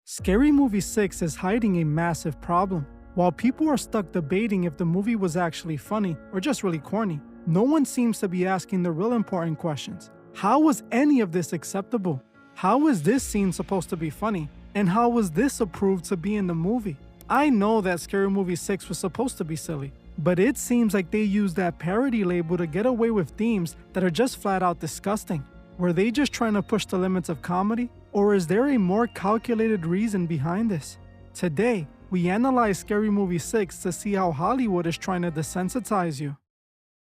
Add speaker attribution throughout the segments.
Speaker 1: Scary Movie 6 is hiding a massive problem. While people are stuck debating if the movie was actually funny or just really corny, no one seems to be asking the real important questions. How was any of this acceptable? How is this scene supposed to be funny? And how was this approved to be in the movie? I know that Scary Movie 6 was supposed to be silly, but it seems like they used that parody label to get away with themes that are just flat out disgusting. Were they just trying to push the limits of comedy? Or is there a more calculated reason behind this? Today, we analyze Scary Movie 6 to see how Hollywood is trying to desensitize you.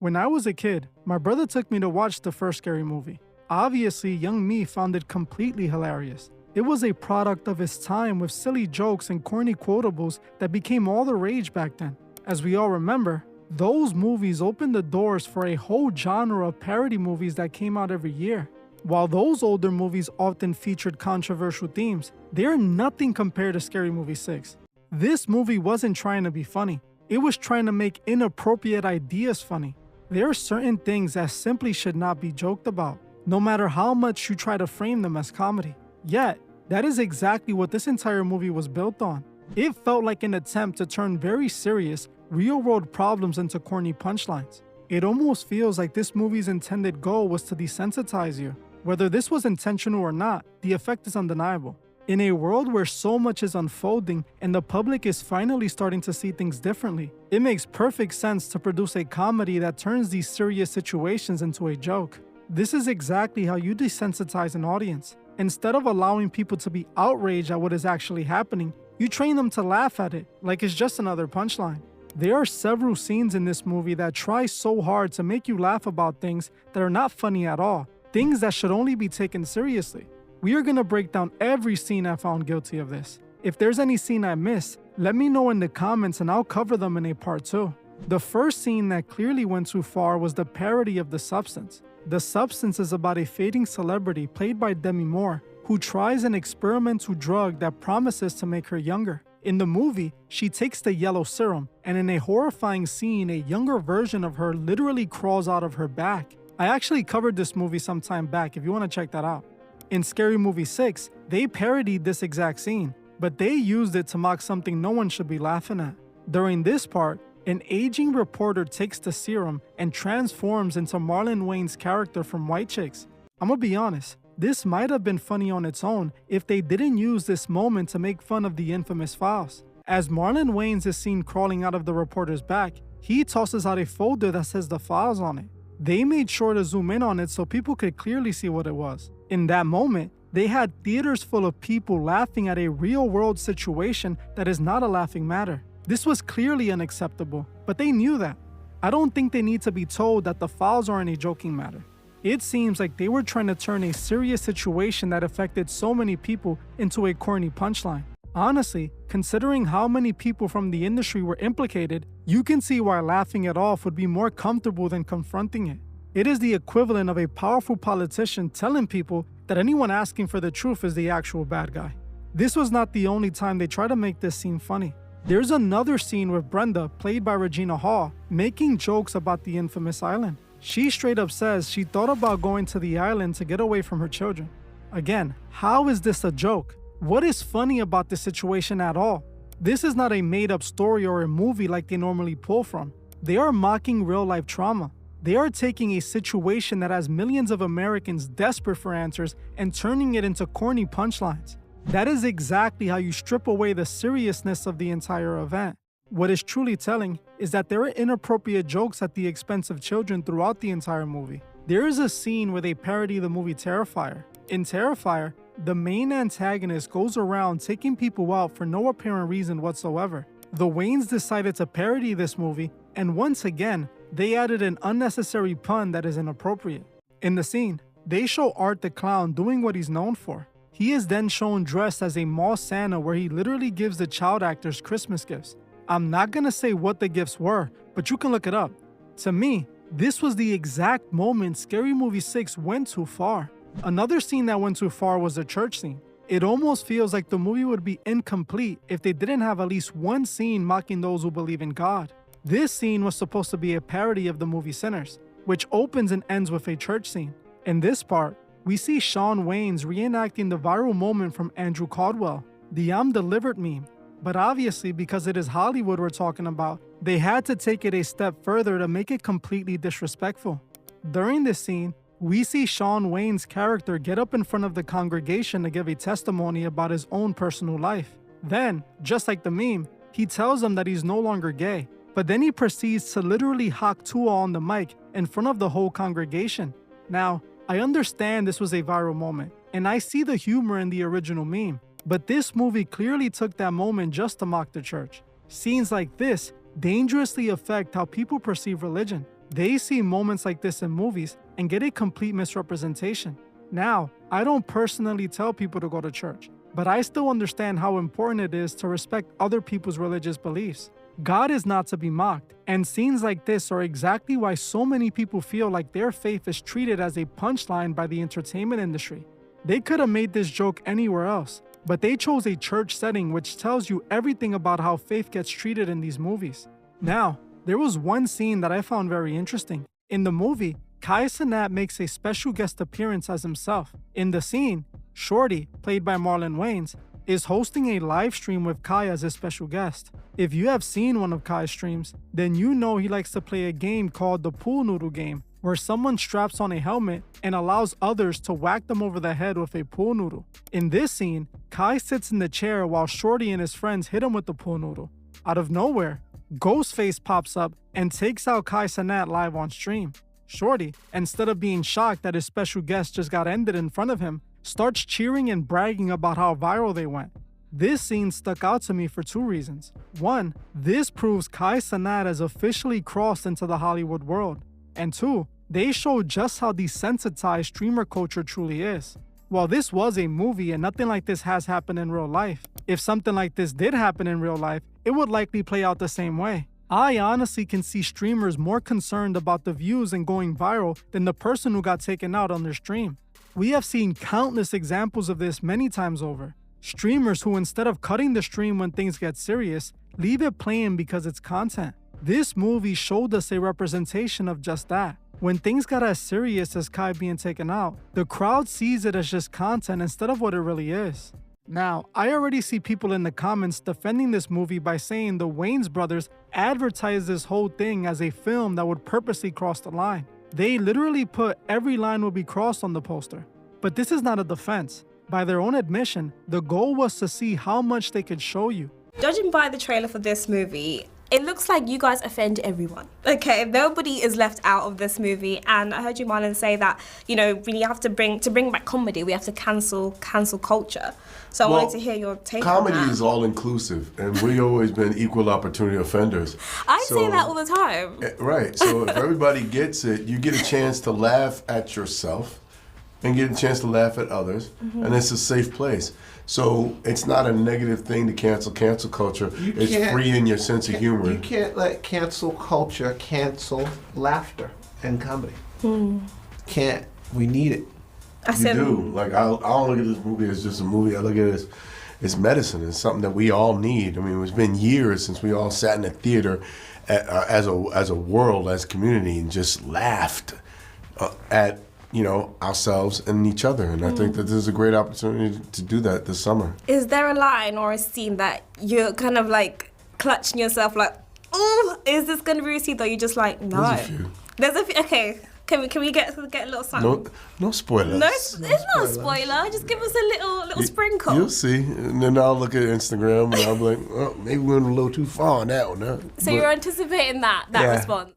Speaker 1: When I was a kid, my brother took me to watch the first Scary Movie. Obviously, young me found it completely hilarious. It was a product of its time with silly jokes and corny quotables that became all the rage back then. As we all remember, those movies opened the doors for a whole genre of parody movies that came out every year. While those older movies often featured controversial themes, they're nothing compared to Scary Movie 6. This movie wasn't trying to be funny. It was trying to make inappropriate ideas funny. There are certain things that simply should not be joked about, no matter how much you try to frame them as comedy. Yet, that is exactly what this entire movie was built on. It felt like an attempt to turn very serious, real-world problems into corny punchlines. It almost feels like this movie's intended goal was to desensitize you. Whether this was intentional or not, the effect is undeniable. In a world where so much is unfolding and the public is finally starting to see things differently, it makes perfect sense to produce a comedy that turns these serious situations into a joke. This is exactly how you desensitize an audience. Instead of allowing people to be outraged at what is actually happening, you train them to laugh at it like it's just another punchline. There are several scenes in this movie that try so hard to make you laugh about things that are not funny at all. Things that should only be taken seriously. We are going to break down every scene I found guilty of this. If there's any scene I missed, let me know in the comments and I'll cover them in a part 2. The first scene that clearly went too far was the parody of The Substance. The Substance is about a fading celebrity played by Demi Moore who tries an experimental drug that promises to make her younger. In the movie, she takes the yellow serum, and in a horrifying scene, a younger version of her literally crawls out of her back. I actually covered this movie some time back if you want to check that out. In Scary Movie 6, they parodied this exact scene, but they used it to mock something no one should be laughing at. During this part, an aging reporter takes the serum and transforms into Marlon Wayans' character from White Chicks. I'm gonna be honest, this might have been funny on its own if they didn't use this moment to make fun of the infamous files. As Marlon Wayans is seen crawling out of the reporter's back, he tosses out a folder that says the files on it. They made sure to zoom in on it so people could clearly see what it was. In that moment, they had theaters full of people laughing at a real-world situation that is not a laughing matter. This was clearly unacceptable, but they knew that. I don't think they need to be told that the files aren't a joking matter. It seems like they were trying to turn a serious situation that affected so many people into a corny punchline. Honestly, considering how many people from the industry were implicated, you can see why laughing it off would be more comfortable than confronting it. It is the equivalent of a powerful politician telling people that anyone asking for the truth is the actual bad guy. This was not the only time they tried to make this scene funny. There's another scene with Brenda, played by Regina Hall, making jokes about the infamous island. She straight up says she thought about going to the island to get away from her children. Again, how is this a joke? What is funny about this situation at all? This is not a made-up story or a movie like they normally pull from. They are mocking real-life trauma. They are taking a situation that has millions of Americans desperate for answers and turning it into corny punchlines. That is exactly how you strip away the seriousness of the entire event. What is truly telling is that there are inappropriate jokes at the expense of children throughout the entire movie. There is a scene where they parody the movie Terrifier. In Terrifier, the main antagonist goes around taking people out for no apparent reason whatsoever. The Wayans decided to parody this movie, and once again, they added an unnecessary pun that is inappropriate. In the scene, they show Art the Clown doing what he's known for. He is then shown dressed as a mall Santa where he literally gives the child actors Christmas gifts. I'm not gonna say what the gifts were, but you can look it up. To me, this was the exact moment Scary Movie 6 went too far. Another scene that went too far was the church scene. It almost feels like the movie would be incomplete if they didn't have at least one scene mocking those who believe in God. This scene was supposed to be a parody of the movie Sinners, which opens and ends with a church scene. In this part, we see Shawn Wayans reenacting the viral moment from Andrew Caldwell. the I'm delivered meme. But obviously, because it is Hollywood we're talking about, they had to take it a step further to make it completely disrespectful. During this scene, we see Shawn Wayans' character get up in front of the congregation to give a testimony about his own personal life. Then, just like the meme, he tells them that he's no longer gay, but then he proceeds to literally hawk Tua on the mic in front of the whole congregation. Now, I understand this was a viral moment, and I see the humor in the original meme, but this movie clearly took that moment just to mock the church. Scenes like this dangerously affect how people perceive religion. They see moments like this in movies and get a complete misrepresentation. Now, I don't personally tell people to go to church, but I still understand how important it is to respect other people's religious beliefs. God is not to be mocked, and scenes like this are exactly why so many people feel like their faith is treated as a punchline by the entertainment industry. They could have made this joke anywhere else, but they chose a church setting which tells you everything about how faith gets treated in these movies. Now, there was one scene that I found very interesting. In the movie, Cenat makes a special guest appearance as himself. In the scene, Shorty, played by Marlon Wayans, is hosting a live stream with Kai as his special guest. If you have seen one of Kai's streams, then you know he likes to play a game called the pool noodle game, where someone straps on a helmet and allows others to whack them over the head with a pool noodle. In this scene, Kai sits in the chair while Shorty and his friends hit him with the pool noodle. Out of nowhere, Ghostface pops up and takes out Cenat live on stream. Shorty, instead of being shocked that his special guest just got ended in front of him, starts cheering and bragging about how viral they went. This scene stuck out to me for two reasons. One, this proves Cenat has officially crossed into the Hollywood world. And two, they show just how desensitized streamer culture truly is. While this was a movie and nothing like this has happened in real life, if something like this did happen in real life, it would likely play out the same way. I honestly can see streamers more concerned about the views and going viral than the person who got taken out on their stream. We have seen countless examples of this many times over. Streamers who, instead of cutting the stream when things get serious, leave it playing because it's content. This movie showed us a representation of just that. When things got as serious as Kai being taken out, the crowd sees it as just content instead of what it really is. Now, I already see people in the comments defending this movie by saying the Wayans brothers advertised this whole thing as a film that would purposely cross the line. They literally put every line will be crossed on the poster. But this is not a defense. By their own admission, the goal was to see how much they could show you.
Speaker 2: Judging by the trailer for this movie, it looks like you guys offend everyone. Okay, nobody is left out of this movie, and I heard you, Marlon, say that, you know, we have to bring back comedy, we have to cancel culture. So I wanted to hear your take on that.
Speaker 3: Comedy is all inclusive, and we've always been equal opportunity offenders.
Speaker 2: I say that all the time.
Speaker 3: Right, so if everybody gets it, you get a chance to laugh at yourself and get a chance to laugh at others, and it's a safe place. So it's not a negative thing to cancel culture. It's freeing your sense of humor.
Speaker 4: You can't let cancel culture cancel laughter and comedy. Can't. We need it.
Speaker 3: You do. Like, I don't look at this movie as just a movie. I look at it as medicine. It's something that we all need. I mean, it's been years since we all sat in a theater as a world, as a community, and just laughed at, you know, ourselves and each other. And I think that this is a great opportunity to do that this summer.
Speaker 2: Is there a line or a scene that you're kind of like clutching yourself like, oh, is this going to be received? Or you just like, no? There's a few. Okay. Can we get a little something?
Speaker 3: No spoilers.
Speaker 2: No, it's not a spoiler. Just give us a little sprinkle.
Speaker 3: You'll see. And then I'll look at Instagram and I'll be like, oh, maybe we went a little too far on that one. Huh?
Speaker 2: So you're anticipating that response.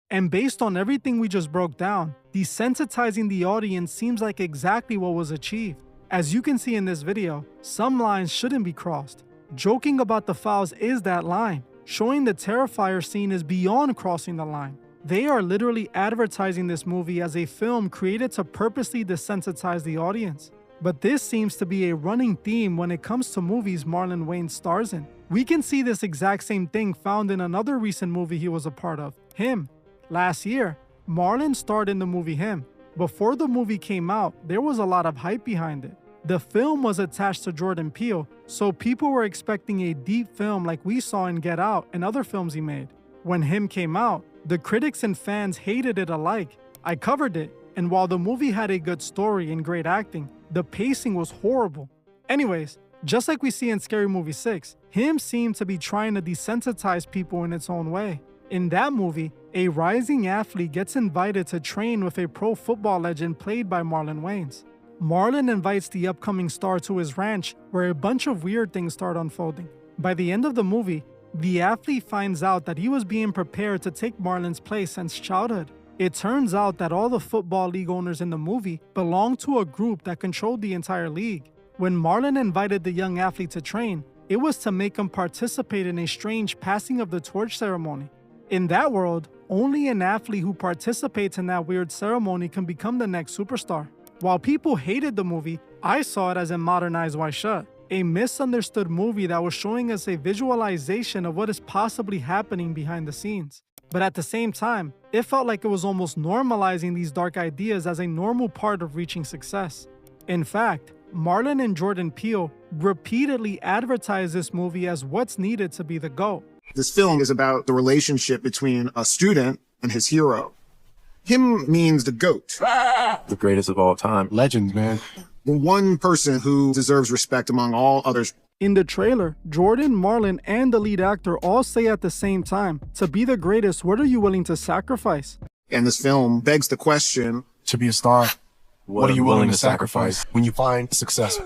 Speaker 1: And based on everything we just broke down, desensitizing the audience seems like exactly what was achieved. As you can see in this video, some lines shouldn't be crossed. Joking about the fouls is that line. Showing the Terrifier scene is beyond crossing the line. They are literally advertising this movie as a film created to purposely desensitize the audience. But this seems to be a running theme when it comes to movies Marlon Wayans stars in. We can see this exact same thing found in another recent movie he was a part of, Him. Last year, Marlon starred in the movie Him. Before the movie came out, there was a lot of hype behind it. The film was attached to Jordan Peele, so people were expecting a deep film like we saw in Get Out and other films he made. When Him came out, the critics and fans hated it alike. I covered it, and while the movie had a good story and great acting, the pacing was horrible. Anyways, Just like we see in Scary Movie 6, him seemed to be trying to desensitize people in its own way. In that movie, a rising athlete gets invited to train with a pro football legend played by Marlon Wayans. Marlon invites the upcoming star to his ranch, where a bunch of weird things start unfolding. By the end of the movie, the athlete finds out that he was being prepared to take Marlon's place since childhood. It turns out that all the football league owners in the movie belonged to a group that controlled the entire league. When Marlon invited the young athlete to train, it was to make him participate in a strange passing of the torch ceremony. In that world, only an athlete who participates in that weird ceremony can become the next superstar. While people hated the movie, I saw it as a modernized Why Shut, a misunderstood movie that was showing us a visualization of what is possibly happening behind the scenes. But at the same time, it felt like it was almost normalizing these dark ideas as a normal part of reaching success. In fact, Marlon and Jordan Peele repeatedly advertised this movie as what's needed to be the GOAT.
Speaker 5: This film is about the relationship between a student and his hero. Him means the GOAT.
Speaker 6: The greatest of all time.
Speaker 3: Legends, man.
Speaker 5: The one person who deserves respect among all others.
Speaker 1: In the trailer, Jordan, Marlon, and the lead actor all say at the same time, to be the greatest, what are you willing to sacrifice?
Speaker 5: And this film begs the question,
Speaker 3: To be a star, what are you willing to sacrifice? When you find success,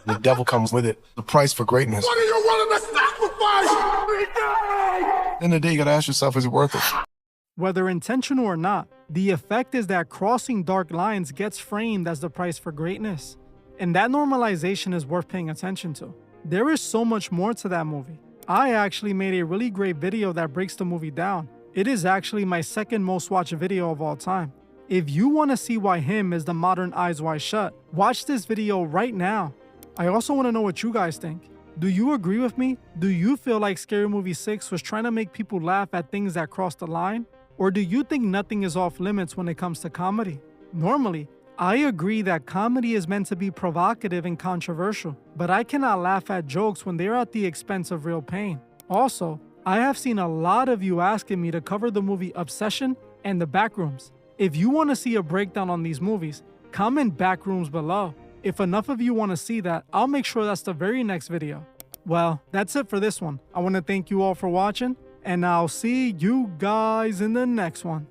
Speaker 3: the devil comes with it. The price for greatness. What are you willing to sacrifice? End of the day, you gotta ask yourself, is it worth it?
Speaker 1: Whether intentional or not, the effect is that crossing dark lines gets framed as the price for greatness. And that normalization is worth paying attention to. There is so much more to that movie. I actually made a really great video that breaks the movie down. It is actually my second most watched video of all time. If you want to see why him is the modern Eyes Wide Shut, watch this video right now. I also want to know what you guys think. Do you agree with me? Do you feel like Scary Movie 6 was trying to make people laugh at things that cross the line? Or do you think nothing is off limits when it comes to comedy? Normally, I agree that comedy is meant to be provocative and controversial, but I cannot laugh at jokes when they're at the expense of real pain. Also, I have seen a lot of you asking me to cover the movie Obsession and The Backrooms. If you want to see a breakdown on these movies, comment Backrooms below. If enough of you want to see that, I'll make sure that's the very next video. Well, that's it for this one. I want to thank you all for watching, and I'll see you guys in the next one.